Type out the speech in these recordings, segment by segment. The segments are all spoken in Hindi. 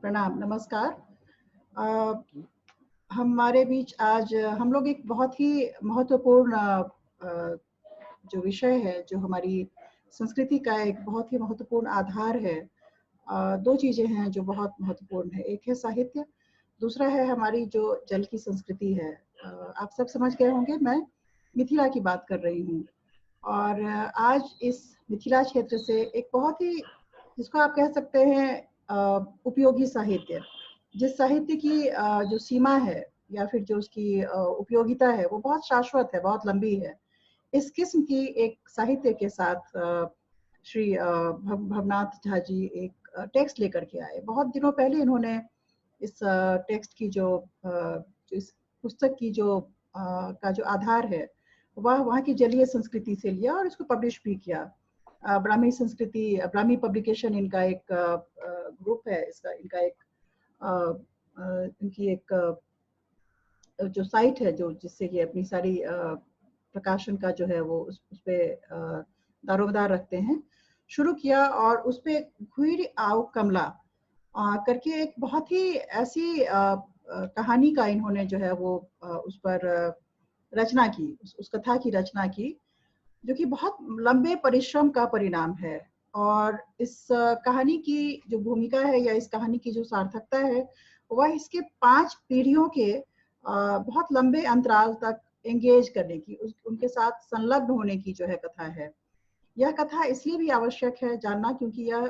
प्रणाम, नमस्कार। अ, हमारे बीच आज हम लोग एक बहुत ही महत्वपूर्ण जो विषय है, जो हमारी संस्कृति का एक बहुत ही महत्वपूर्ण आधार है। 2 चीज़ें हैं जो बहुत महत्वपूर्ण है, एक है साहित्य, दूसरा है हमारी जो जल की संस्कृति है। आप सब समझ गए होंगे, मैं मिथिला की बात कर रही हूँ और आज इस मिथिला क्षेत्र से एक बहुत ही, जिसको आप कह सकते हैं उपयोगी साहित्य, जिस साहित्य की जो सीमा है या फिर जो उसकी उपयोगिता है वो बहुत शाश्वत है, बहुत लंबी है। इस किस्म की एक साहित्य के साथ श्री भवनाथ झा जी एक टेक्स्ट लेकर के आए। बहुत दिनों पहले इन्होंने इस टेक्स्ट की जो इस पुस्तक की जो का जो आधार है वह वहाँ की जलीय संस्कृति से लिया और इसको पब्लिश भी किया। ब्राह्मी संस्कृति, ब्राह्मी पब्लिकेशन इनका एक ग्रुप है, इसका इनका एक इनकी एक जो साइट है, जो जिससे ये अपनी सारी प्रकाशन का जो है वो उस पे दारोमदार रखते हैं, शुरू किया और उस पे घुइर आव कमला करके एक बहुत ही ऐसी कहानी का इन्होंने जो है वो उस पर रचना की, उस कथा की रचना की, जो कि बहुत लंबे परिश्रम का परिणाम है। और इस कहानी की जो भूमिका है या इस कहानी की जो सार्थकता है वह इसके 5 पीढ़ियों के बहुत लंबे अंतराल तक एंगेज करने की, उनके साथ संलग्न होने की जो है कथा है। यह कथा इसलिए भी आवश्यक है जानना क्योंकि यह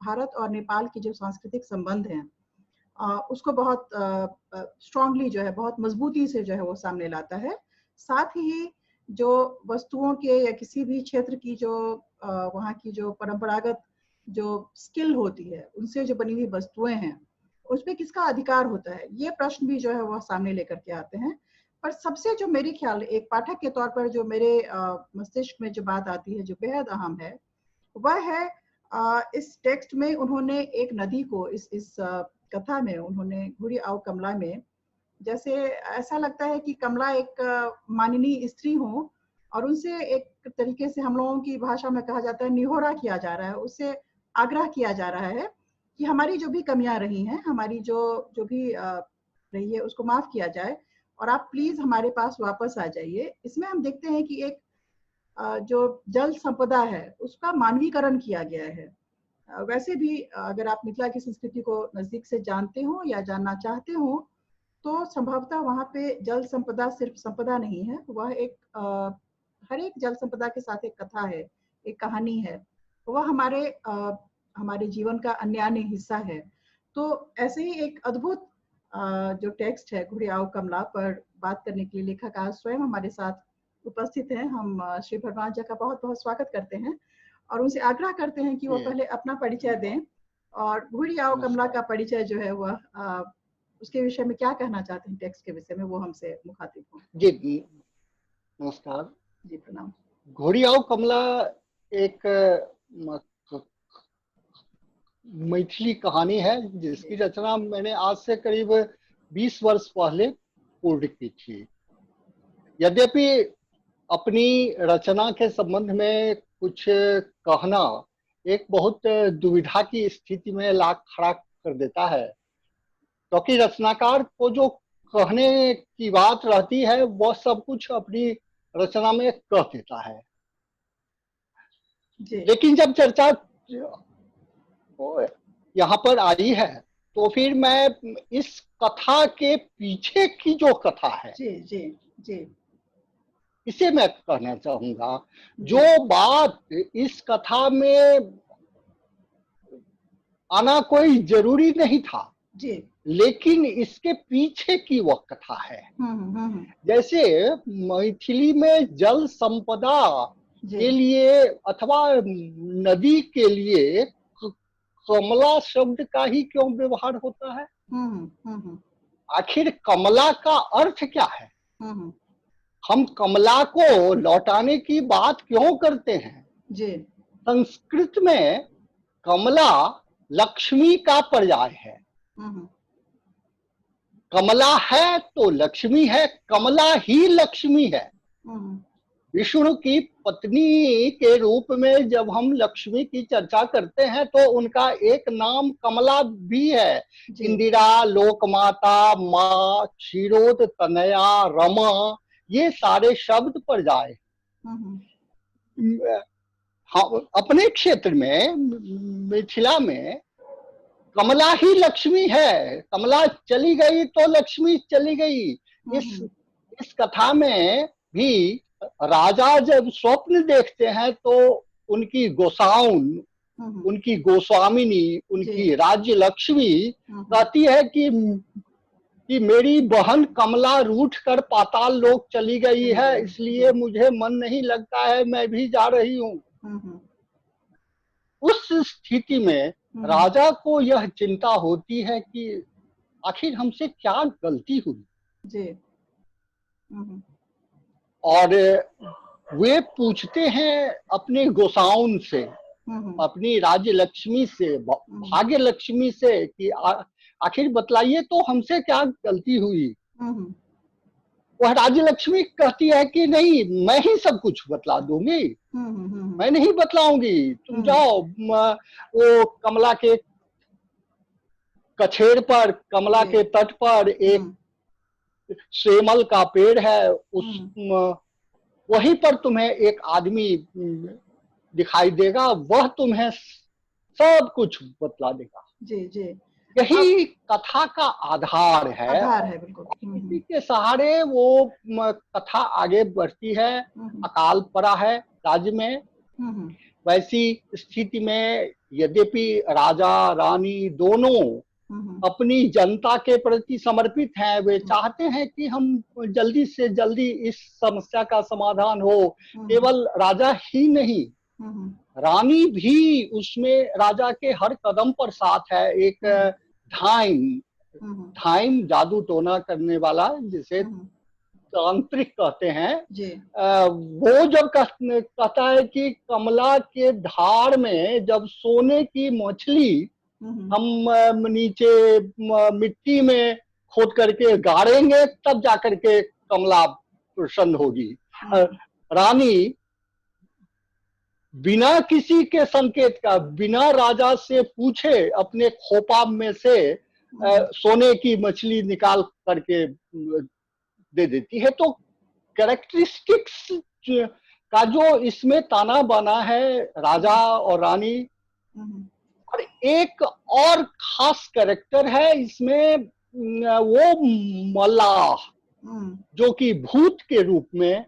भारत और नेपाल के जो सांस्कृतिक संबंध हैं उसको बहुत स्ट्रांगली जो है, बहुत मजबूती से जो है वो सामने लाता है। साथ ही जो वस्तुओं के या किसी भी क्षेत्र की जो वहाँ की जो परंपरागत जो स्किल होती है, उनसे जो बनी हुई वस्तुएं हैं, उसमें किसका अधिकार होता है, ये प्रश्न भी जो है वह सामने लेकर के आते हैं। पर सबसे जो मेरे ख्याल, एक पाठक के तौर पर जो मेरे मस्तिष्क में जो बात आती है, जो बेहद अहम है, वह है इस टेक्स्ट में उन्होंने एक नदी को, इस कथा में उन्होंने घुड़ी आओ कमला में, जैसे ऐसा लगता है कि कमला एक माननीय स्त्री हो और उनसे एक तरीके से हम लोगों की भाषा में कहा जाता है निहोरा किया जा रहा है, उससे आग्रह किया जा रहा है कि हमारी जो भी कमियां रही हैं, हमारी जो जो भी रही है उसको माफ किया जाए और आप प्लीज हमारे पास वापस आ जाइए। इसमें हम देखते हैं कि एक जो जल संपदा है उसका मानवीकरण किया गया है। वैसे भी अगर आप मिथिला की संस्कृति को नजदीक से जानते हो या जानना चाहते हो तो संभवतः वहाँ पे जल संपदा सिर्फ संपदा नहीं है, वह एक हर एक जल संपदा के साथ एक कथा है, एक कहानी है, वह हमारे जीवन का अन्य हिस्सा है। तो ऐसे ही एक अद्भुत जो टेक्स्ट है घुड़ी आओ कमला पर बात करने के लिए लेखक आज स्वयं हमारे साथ उपस्थित हैं। हम श्री भरद्वाज जी का बहुत बहुत स्वागत करते हैं और उनसे आग्रह करते हैं कि वो पहले अपना परिचय दें और घुड़ी आओ कमला का परिचय जो है वह उसके विषय में क्या कहना चाहते हैं, टेक्स्ट के विषय में, वो हमसे मुखातिब हो। जी नमस्कार जी प्रणाम। घोड़ी आओ कमला एक मैथिली कहानी है जिसकी रचना मैंने आज से करीब 20 वर्ष पहले पूर्ण की थी। यद्यपि अपनी रचना के संबंध में कुछ कहना एक बहुत दुविधा की स्थिति में ला खड़ा कर देता है, क्योंकि रचनाकार को जो कहने की बात रहती है वह सब कुछ अपनी रचना में कह देता है। लेकिन जब चर्चा यहाँ पर आई है तो फिर मैं इस कथा के पीछे की जो कथा है जी जी जी इसे मैं कहना चाहूंगा। जो बात इस कथा में आना कोई जरूरी नहीं था जी, लेकिन इसके पीछे की वह कथा है। जैसे मैथिली में जल संपदा के लिए अथवा नदी के लिए कमला शब्द का ही क्यों व्यवहार होता है? आखिर कमला का अर्थ क्या है? हम कमला को लौटाने की बात क्यों करते हैं? संस्कृत में कमला लक्ष्मी का पर्याय है। कमला है तो लक्ष्मी है, कमला ही लक्ष्मी है। विष्णु की पत्नी के रूप में जब हम लक्ष्मी की चर्चा करते हैं तो उनका एक नाम कमला भी है। इंदिरा, लोकमाता, माँ, क्षीरोद तनया, रमा, ये सारे शब्द पर जाए। हाँ, अपने क्षेत्र में मिथिला में कमला ही लक्ष्मी है। कमला चली गई तो लक्ष्मी चली गई। इस कथा में भी राजा जब स्वप्न देखते हैं तो उनकी गोसाउन, उनकी गोस्वामिनी, उनकी राज्य लक्ष्मी कहती है कि मेरी बहन कमला रूठ कर पाताल लोक चली गई है, इसलिए मुझे मन नहीं लगता है, मैं भी जा रही हूँ। उस स्थिति में राजा को यह चिंता होती है कि आखिर हमसे क्या गलती हुई जी। और वे पूछते हैं अपने गोसाउन से, अपनी राज्य लक्ष्मी से, भाग्य लक्ष्मी से कि आखिर बतलाइए तो हमसे क्या गलती हुई। वह राज्य लक्ष्मी कहती है कि नहीं, मैं ही सब कुछ बतला दूंगी, मैं नहीं बतलाऊंगी, तुम जाओ। वो कमला के कछेर पर, कमला के तट पर एक सेमल का पेड़ है, उस वहीं पर तुम्हें एक आदमी दिखाई देगा, वह तुम्हें सब कुछ बतला देगा। जी जी, यही कथा का आधार है बिल्कुल। इसी के सहारे वो कथा आगे बढ़ती है। अकाल पड़ा है राज्य में। वैसी स्थिति में यद्यपि राजा रानी दोनों अपनी जनता के प्रति समर्पित हैं, वे चाहते हैं कि हम जल्दी से जल्दी इस समस्या का समाधान हो। केवल राजा ही नहीं, रानी भी उसमें राजा के हर कदम पर साथ है। एक धाइम जादू टोना करने वाला, जिसे तांत्रिक कहते हैं, वो जब कहता है कि कमला के धार में जब सोने की मछली हम नीचे मिट्टी में खोद करके गाड़ेंगे तब जाकर के कमला प्रसन्न होगी। रानी बिना किसी के संकेत का, बिना राजा से पूछे अपने खोपा में से सोने की मछली निकाल करके दे देती है। तो कैरेक्टरिस्टिक्स का जो इसमें ताना बाना है राजा और रानी, और एक और खास कैरेक्टर है इसमें, वो मल्लाह, जो कि भूत के रूप में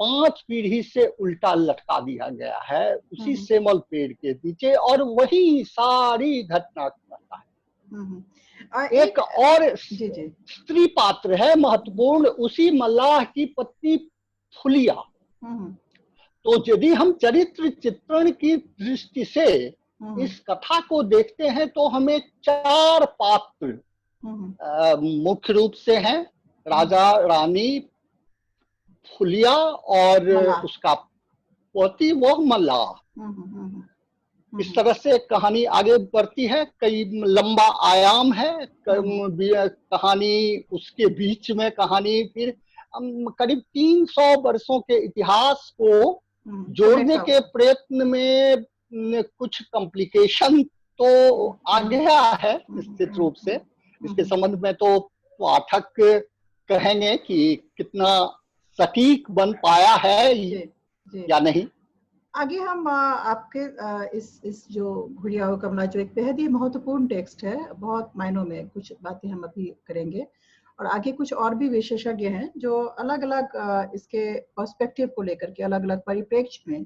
5 पीढ़ी से उल्टा लटका दिया गया है उसी सेमल पेड़ के पीछे, और वही सारी घटना करता है। एक और स्त्री पात्र है महत्वपूर्ण, उसी मल्लाह की पत्नी फुलिया। तो यदि हम चरित्र चित्रण की दृष्टि से इस कथा को देखते हैं तो हमें 4 पात्र मुख्य रूप से हैं, राजा, रानी, फुलिया और उसका पति वो मल्लाह। इस तरह से कहानी आगे बढ़ती है। कई लंबा आयाम है कहानी, उसके बीच में कहानी फिर करीब 300 वर्षों के इतिहास को जोड़ने के प्रयत्न में कुछ कॉम्प्लिकेशन तो आ गया है निश्चित रूप से। इसके संबंध में तो पाठक कहेंगे कि कितना सटीक बन पाया है या नहीं। आगे हम आपके इस जो घुड़िया हो कमला, जो एक बेहद ही महत्वपूर्ण टेक्स्ट है, बहुत मायनों में कुछ बातें हम अभी करेंगे, और आगे कुछ और भी विशेषज्ञ हैं जो अलग अलग इसके पर्सपेक्टिव को लेकर के अलग अलग परिप्रेक्ष्य में,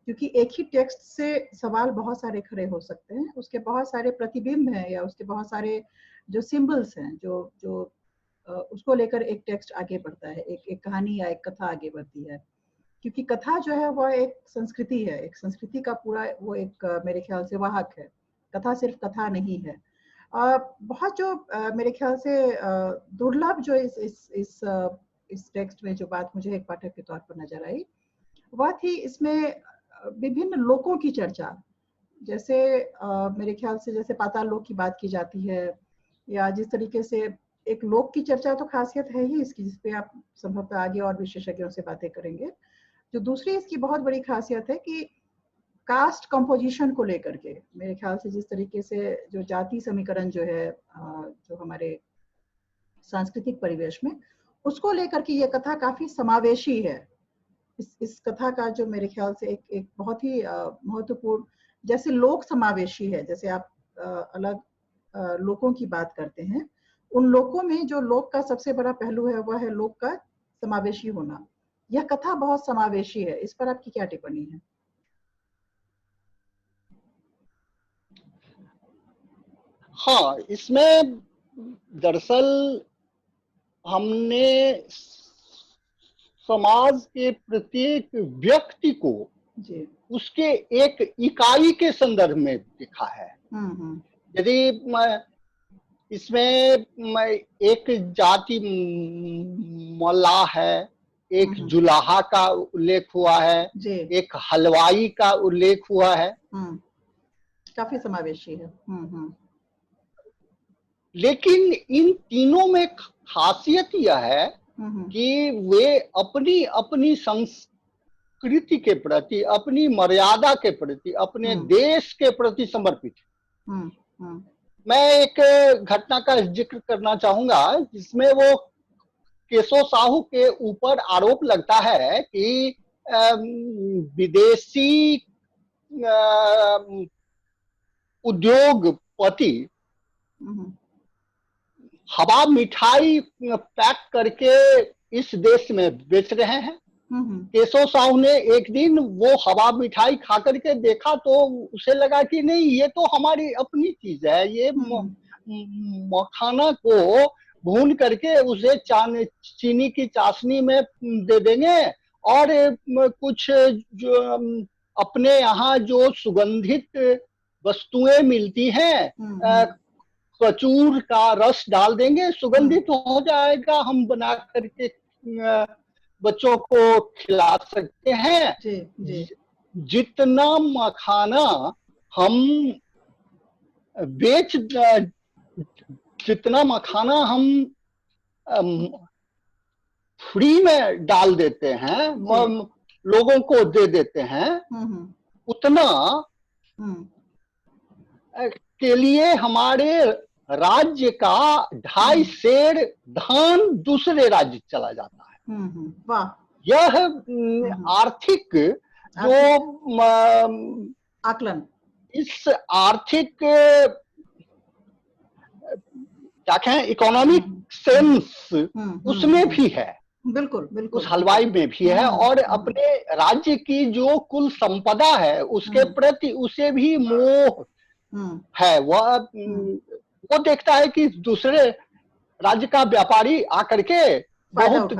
क्योंकि एक ही टेक्स्ट से सवाल बहुत सारे खड़े हो सकते हैं, उसके बहुत सारे प्रतिबिंब हैं या उसके बहुत सारे जो सिंबल्स हैं जो उसको लेकर एक टेक्स्ट आगे बढ़ता है, एक कहानी या एक कथा आगे बढ़ती है। क्योंकि कथा जो है वह एक संस्कृति है, एक संस्कृति का पूरा वो एक मेरे ख्याल से वाहक है। कथा सिर्फ कथा नहीं है। बहुत जो मेरे ख्याल से दुर्लभ जो इस टेक्स्ट में जो बात मुझे एक पाठक के तौर पर नजर आई, वह थी इसमें विभिन्न लोकों की चर्चा। जैसे मेरे ख्याल से जैसे पाताल लोक की बात की जाती है, या जिस तरीके से एक लोक की चर्चा तो खासियत है ही इसकी, जिसपे आप संभवतः आगे और विशेषज्ञों से बातें करेंगे। जो दूसरी इसकी बहुत बड़ी खासियत है कि कास्ट कंपोजिशन को लेकर के मेरे ख्याल से जिस तरीके से जो जाति समीकरण जो है जो हमारे सांस्कृतिक परिवेश में, उसको लेकर के ये कथा काफी समावेशी है। इस कथा का जो मेरे ख्याल से एक बहुत ही महत्वपूर्ण, जैसे लोक समावेशी है, जैसे आप अलग लोकों की बात करते हैं, उन लोकों में जो लोक का सबसे बड़ा पहलू है वह है लोक का समावेशी होना। यह कथा बहुत समावेशी है, इस पर आपकी क्या टिप्पणी है? हाँ, इसमें दरअसल हमने समाज के प्रत्येक व्यक्ति को जी। उसके एक इकाई के संदर्भ में देखा है। यदि इसमें एक जाति मल्लाह है, एक जुलाहा का उल्लेख हुआ है, एक हलवाई का उल्लेख हुआ है, काफी समावेशी है। लेकिन इन तीनों में खासियत यह है कि वे अपनी अपनी संस्कृति के प्रति, अपनी मर्यादा के प्रति, अपने देश के प्रति समर्पित है। मैं एक घटना का जिक्र करना चाहूंगा जिसमें वो केशव साहू के ऊपर आरोप लगता है कि विदेशी उद्योगपति हवा मिठाई पैक करके इस देश में बेच रहे हैं। केशव साहू ने एक दिन वो हवा मिठाई खा करके देखा तो उसे लगा कि नहीं, ये तो हमारी अपनी चीज है, ये मखाना को भून करके उसे चीनी की चाशनी में दे देंगे और कुछ जो अपने यहाँ जो सुगंधित वस्तुएं मिलती हैं, कचूर का रस डाल देंगे, सुगंधित हो जाएगा, हम बना करके बच्चों को खिला सकते हैं। जी। जितना मखाना हम जितना मखाना हम फ्री में डाल देते हैं, लोगों को दे देते हैं, उतना के लिए हमारे राज्य का 2.5 सेर धान दूसरे राज्य चला जाता है। वाह। यह आर्थिक जो आकलन, इस आर्थिक क्या कहें, इकोनॉमिक सेंस उसमें भी है, बिल्कुल बिल्कुल, उस हलवाई में भी है, और अपने राज्य की जो कुल संपदा है उसके प्रति उसे भी मोह है। वो देखता है कि दूसरे राज्य का व्यापारी आकर के बहुत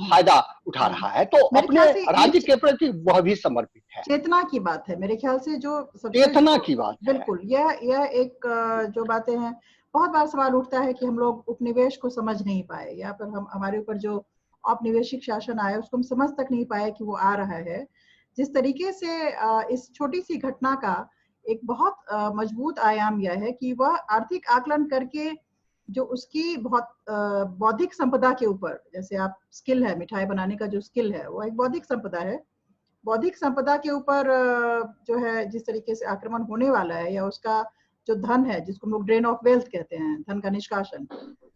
फायदा उठा रहा है, तो अपने राज्य के प्रति वह भी समर्पित है। चेतना की बात है मेरे ख्याल से, जो चेतना की बात है। बिल्कुल, यह एक जो बातें हैं, बहुत बार सवाल उठता है कि हम लोग उपनिवेश को समझ नहीं पाए, या फिर हम हमारे ऊपर जो औपनिवेशिक शासन आया उसको हम समझ तक नहीं पाए कि वो आ रहा है। जिस तरीके से इस छोटी सी घटना का एक बहुत मजबूत आयाम यह है कि वह आर्थिक आकलन करके जो उसकी बहुत बौद्धिक संपदा के ऊपर, जैसे आप स्किल है, मिठाई बनाने का जो स्किल है वो एक बौद्धिक संपदा है, बौद्धिक संपदा के ऊपर जो है जिस तरीके से आक्रमण होने वाला है, या उसका जो धन है जिसको हम लोग ड्रेन ऑफ वेल्थ कहते हैं, धन का निष्कासन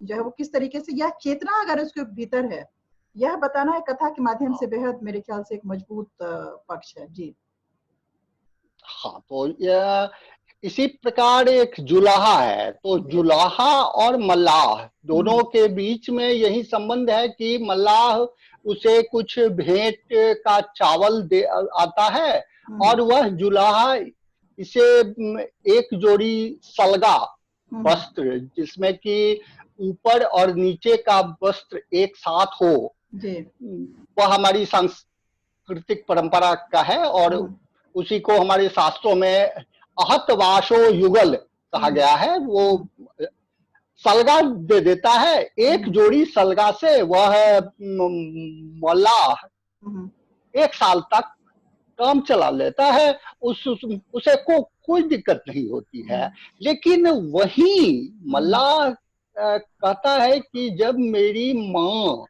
जो है वो किस तरीके से, यह चेतना अगर उसके भीतर है, यह बताना है कथा के माध्यम से बेहद मेरे ख्याल से एक मजबूत पक्ष है। जी हाँ, तो यह इसी प्रकार एक जुलाहा है, तो जुलाहा और मल्लाह दोनों के बीच में यही संबंध है कि मल्लाह उसे कुछ भेंट का चावल दे आता है और वह जुलाहा इसे एक जोड़ी सलगा वस्त्र, जिसमें कि ऊपर और नीचे का वस्त्र एक साथ हो, वह हमारी सांस्कृतिक परंपरा का है, और उसी को हमारे शास्त्रों में अहतवासो युगल कहा गया है। वो सलगा दे देता है, एक जोड़ी सलगा से वह मल्लाह 1 साल तक काम चला लेता है, उसे कोई दिक्कत नहीं होती है। लेकिन वही मल्लाह कहता है कि जब मेरी माँ